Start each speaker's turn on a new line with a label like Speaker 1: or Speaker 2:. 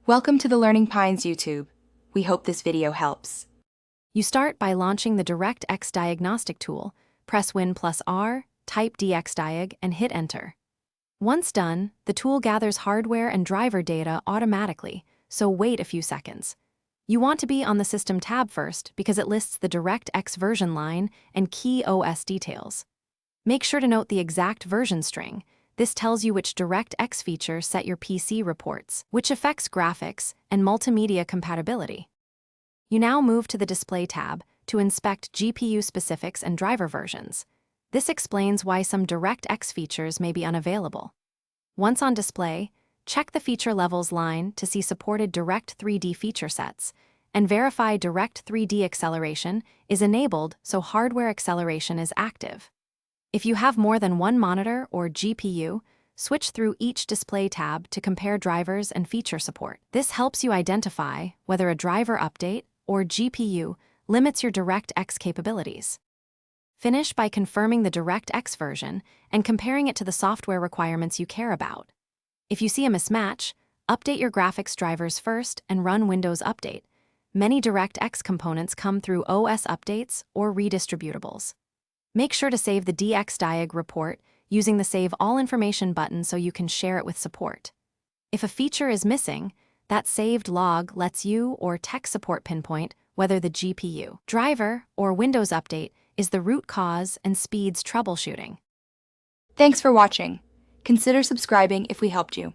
Speaker 1: Welcome to the Learning Pines YouTube. We hope this video helps.
Speaker 2: You start by launching the Directx diagnostic tool, press Win+R, type dxdiag, and hit Enter. Once done, the tool gathers hardware and driver data automatically, so wait a few seconds. You want to be on the System tab first because it lists the Directx version line and key OS details. Make sure to note the exact version string. This tells you which Directx feature set your PC reports, which affects graphics and multimedia compatibility. You now move to the Display tab to inspect GPU specifics and driver versions. This explains why some Directx features may be unavailable. Once on display, check the Feature Levels line to see supported Direct3D feature sets, and verify Direct3D acceleration is enabled so hardware acceleration is active. If you have more than one monitor or GPU, switch through each display tab to compare drivers and feature support. This helps you identify whether a driver update or GPU limits your Directx capabilities. Finish by confirming the Directx version and comparing it to the software requirements you care about. If you see a mismatch, update your graphics drivers first and run Windows Update. Many Directx components come through OS updates or redistributables. Make sure to save the dxdiag report using the Save All Information button so you can share it with support. If a feature is missing, that saved log lets you or tech support pinpoint whether the GPU, driver, or Windows Update is the root cause and speeds troubleshooting.
Speaker 1: Thanks for watching. Consider subscribing if we helped you.